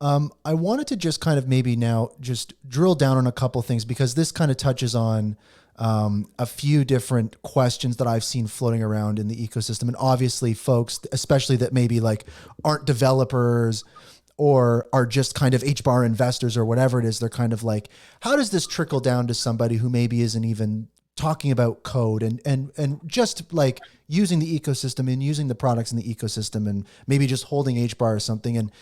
I wanted to just kind of maybe now just drill down on a couple things because this kind of touches on a few different questions that I've seen floating around in the ecosystem. And obviously folks, especially that maybe like aren't developers or are just kind of HBAR investors or whatever it is, they're kind of like, how does this trickle down to somebody who maybe isn't even talking about code and just like using the ecosystem and using the products in the ecosystem and maybe just holding HBAR or something. And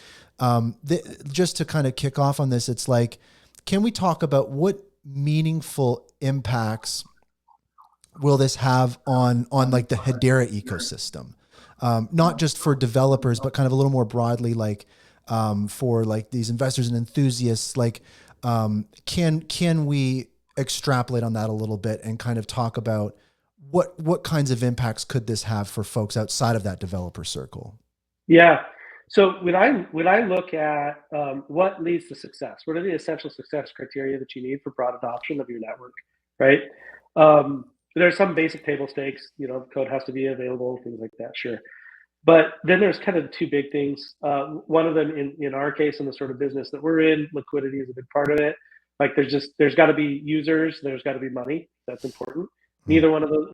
just to kind of kick off on this, it's like, can we talk about what meaningful impacts will this have on like the Hedera ecosystem? Not just for developers, but kind of a little more broadly, like for like these investors and enthusiasts, like can we extrapolate on that a little bit and kind of talk about what kinds of impacts could this have for folks outside of that developer circle? Yeah. So when I look at what leads to success, what are the essential success criteria that you need for broad adoption of your network, right? There's some basic table stakes, code has to be available, things like that, sure. But then there's kind of two big things. One of them in our case, in the sort of business that we're in, liquidity is a big part of it. Like there's got to be users, there's got to be money. That's important. Neither one of those.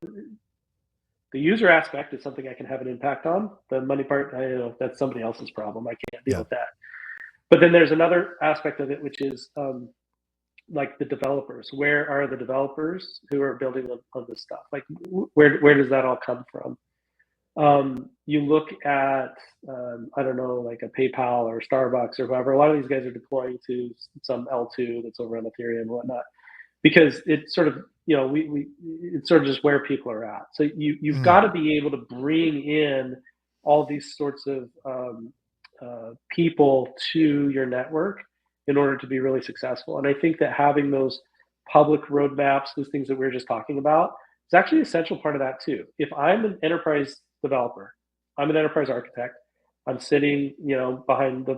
The user aspect is something I can have an impact on. The money part, that's somebody else's problem. I can't deal with that. But then there's another aspect of it, which is like the developers. Where are the developers who are building on this stuff? Like where does that all come from? You look at, I don't know, like a PayPal or Starbucks or whoever, a lot of these guys are deploying to some L2 that's over on Ethereum and whatnot, because it's sort of, it's sort of just where people are at. So you've got to be able to bring in all these sorts of people to your network in order to be really successful. And I think that having those public roadmaps, those things that we were just talking about, is actually an essential part of that too. If I'm an enterprise developer, I'm an enterprise architect, I'm sitting, behind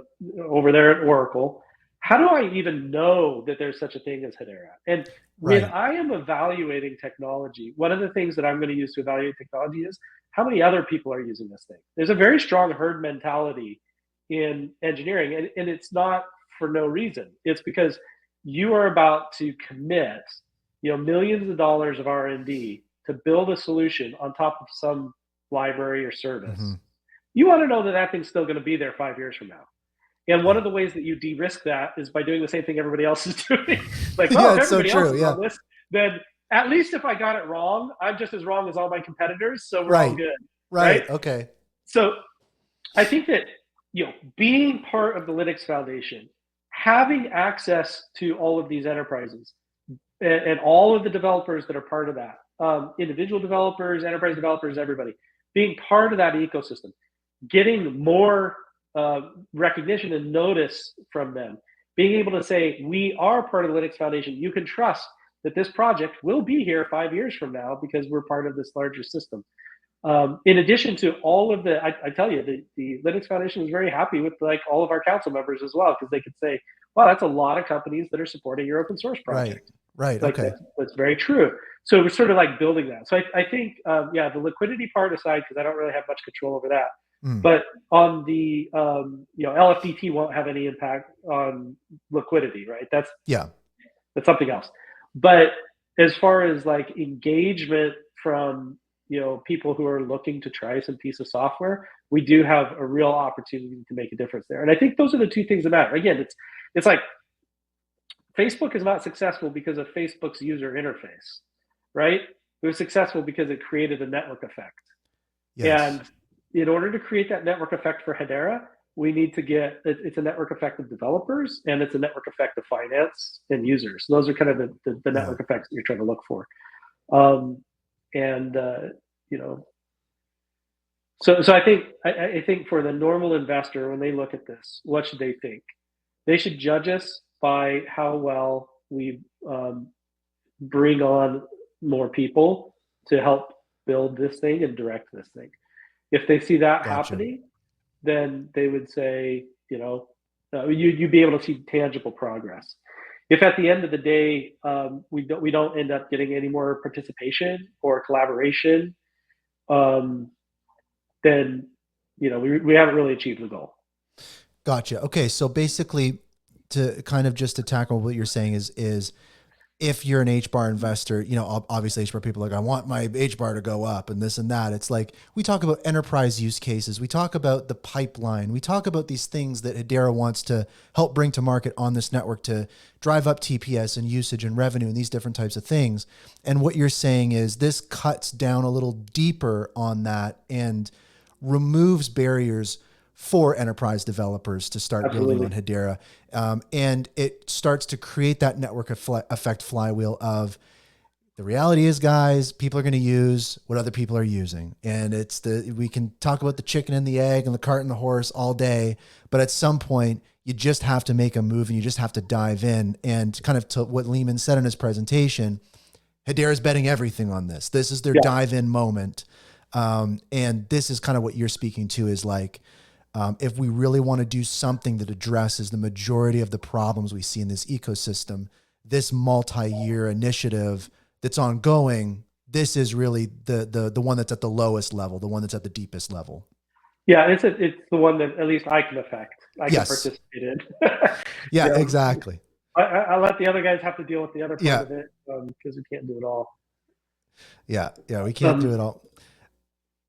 over there at Oracle, how do I even know that there's such a thing as Hedera? And when I am evaluating technology, one of the things that I'm going to use to evaluate technology is how many other people are using this thing. There's a very strong herd mentality in engineering, and it's not for no reason. It's because you are about to commit, millions of dollars of R&D to build a solution on top of some library or service. You want to know that that thing's still going to be there 5 years from now. And one of the ways that you de-risk that is by doing the same thing everybody else is doing. Like, well, if everybody else is on this, then at least if I got it wrong, I'm just as wrong as all my competitors, so we're all good. Right? Okay. So I think that, being part of the Linux Foundation, having access to all of these enterprises and all of the developers that are part of that, individual developers, enterprise developers, everybody, being part of that ecosystem, getting more recognition and notice from them, being able to say, we are part of the Linux Foundation. You can trust that this project will be here 5 years from now because we're part of this larger system. In addition to all of the, I tell you, the Linux Foundation is very happy with like all of our council members as well, because they could say, wow, that's a lot of companies that are supporting your open source project. Right. Like Okay. That's very true. So we're sort of like building that. So I think, the liquidity part aside, because I don't really have much control over that. But on the, LFDT won't have any impact on liquidity, right? That's something else. But as far as like engagement from, people who are looking to try some piece of software, we do have a real opportunity to make a difference there. And I think those are the two things that matter. Again, it's like Facebook is not successful because of Facebook's user interface, right? It was successful because it created a network effect. And in order to create that network effect for Hedera, we need to get, it's a network effect of developers and it's a network effect of finance and users. Those are kind of the network effects that you're trying to look for. So I think for the normal investor, when they look at this, what should they think? They should judge us by how well we bring on more people to help build this thing and direct this thing. If they see that happening, then they would say, you'd be able to see tangible progress. If at the end of the day, we don't end up getting any more participation or collaboration, then we haven't really achieved the goal. Gotcha. Okay. So basically, to kind of just to tackle what you're saying is if you're an HBAR investor, obviously HBAR people are like, I want my HBAR to go up and this and that. It's like, we talk about enterprise use cases. We talk about the pipeline. We talk about these things that Hedera wants to help bring to market on this network to drive up TPS and usage and revenue and these different types of things. And what you're saying is this cuts down a little deeper on that and removes barriers for enterprise developers to start building on Hedera. And it starts to create that network effect flywheel of the reality is, guys, people are going to use what other people are using. And we can talk about the chicken and the egg and the cart and the horse all day, but at some point you just have to make a move and you just have to dive in. And kind of to what Lehman said in his presentation, Hedera is betting everything on this. This is their dive in moment. And this is kind of what you're speaking to is like, if we really want to do something that addresses the majority of the problems we see in this ecosystem, this multi-year initiative that's ongoing, this is really the one that's at the lowest level, the one that's at the deepest level. Yeah, it's the one that at least I can affect. I can participate in. Yeah, exactly. I'll let the other guys have to deal with the other part of it because we can't do it all. Yeah, we can't do it all.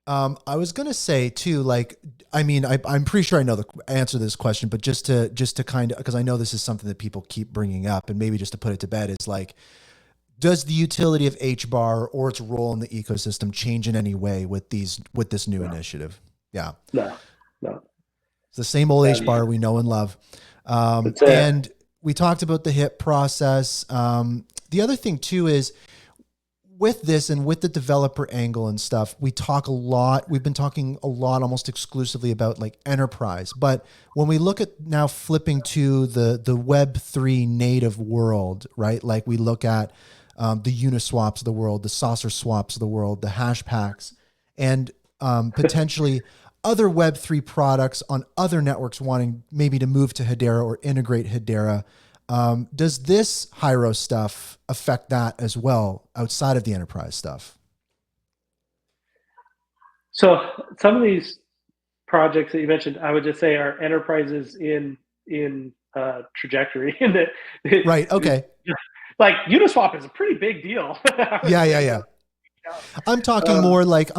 I was going to say too, like, I mean, I'm pretty sure I know the answer to this question, but just to kind of, because I know this is something that people keep bringing up and maybe just to put it to bed, it's like, does the utility of HBAR or its role in the ecosystem change in any way with this new initiative? Yeah. No. It's the same old HBAR we know and love. And we talked about the HIP process. The other thing too is, with this and with the developer angle and stuff, we've been talking a lot almost exclusively about like enterprise. But when we look at now flipping to the Web3 native world, right? Like we look at the Uniswaps of the world, the Saucer swaps of the world, the hash packs, and potentially other Web3 products on other networks wanting maybe to move to Hedera or integrate Hedera. Does this Hiero stuff affect that as well outside of the enterprise stuff? So some of these projects that you mentioned, I would just say are enterprises in trajectory. Right. Okay. Like Uniswap is a pretty big deal. Yeah. I'm talking more like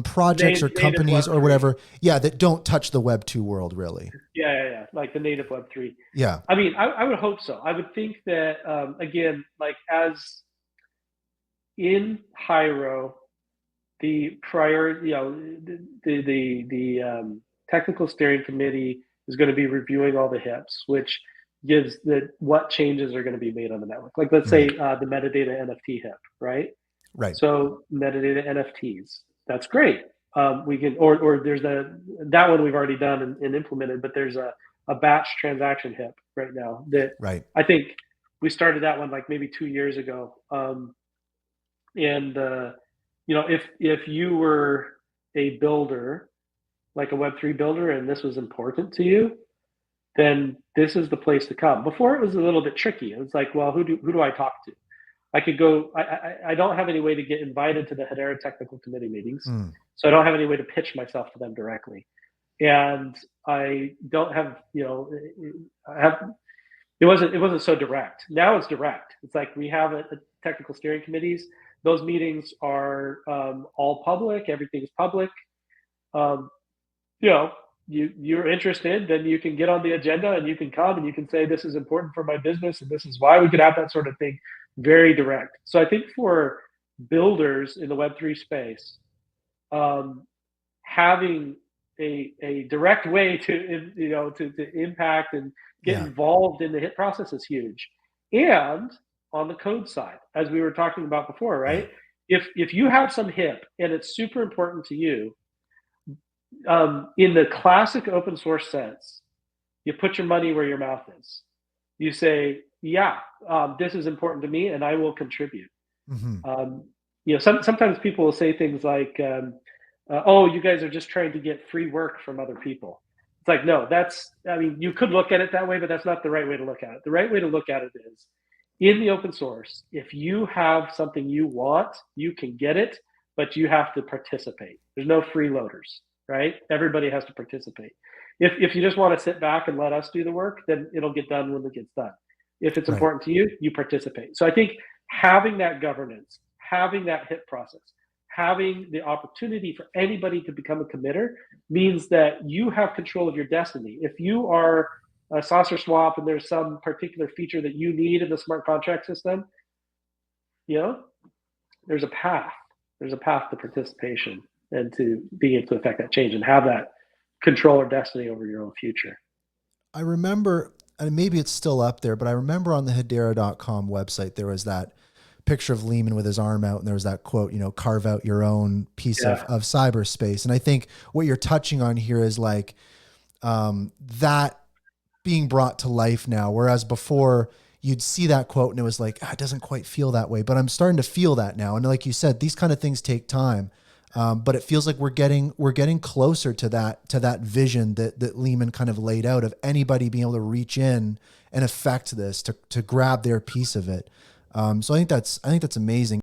projects or companies or whatever. Yeah. That don't touch the Web 2 world really. Yeah. Like the native Web 3. Yeah. I mean, I would hope so. I would think that, again, like as in Hiero, the priority, the technical steering committee is going to be reviewing all the HIPs, which gives what changes are going to be made on the network. Like let's say the metadata NFT HIP, right? Right. So metadata NFTs, that's great. We can, or there's that one we've already done and implemented, but there's a batch transaction HIP right now that I think we started that one like maybe 2 years ago. If you were a builder, like a Web3 builder, and this was important to you, then this is the place to come. Before it was a little bit tricky. It was like, well, who do I talk to? I could go, I don't have any way to get invited to the Hedera technical committee meetings. So I don't have any way to pitch myself to them directly. And I don't have, it wasn't so direct. Now it's direct. It's like we have a technical steering committees. Those meetings are all public. Everything's public. You're interested, then you can get on the agenda and you can come and you can say, this is important for my business and this is why. We could have that sort of thing very direct. So I think for builders in the Web3 space, having a direct way to impact and get involved in the HIT process is huge. And on the code side, as we were talking about before, right? If you have some HIP and it's super important to you, in the classic open source sense, you put your money where your mouth is. You say, this is important to me and I will contribute. Sometimes people will say things like, you guys are just trying to get free work from other people. It's like, no, you could look at it that way, but that's not the right way to look at it. The right way to look at it is, in the open source, if you have something you want, you can get it, but you have to participate. There's no freeloaders, right? Everybody has to participate. If you just want to sit back and let us do the work, then it'll get done when it gets done. If it's Right. important to you, you participate. So I think having that governance, having that HIP process, having the opportunity for anybody to become a committer means that you have control of your destiny. If you are a saucer swap and there's some particular feature that you need in the smart contract system, you know, there's a path. There's a path to participation and to being able to affect that change and have that control or destiny over your own future. I remember, and maybe it's still up there, but I remember on the Hedera.com website, there was that picture of Lehman with his arm out, and there was that quote, carve out your own piece of cyberspace. And I think what you're touching on here is like that being brought to life now, whereas before you'd see that quote and it was like, it doesn't quite feel that way, but I'm starting to feel that now. And like you said, these kind of things take time. But it feels like we're getting closer to that vision that Lehman kind of laid out of anybody being able to reach in and affect this to grab their piece of it. So I think that's amazing.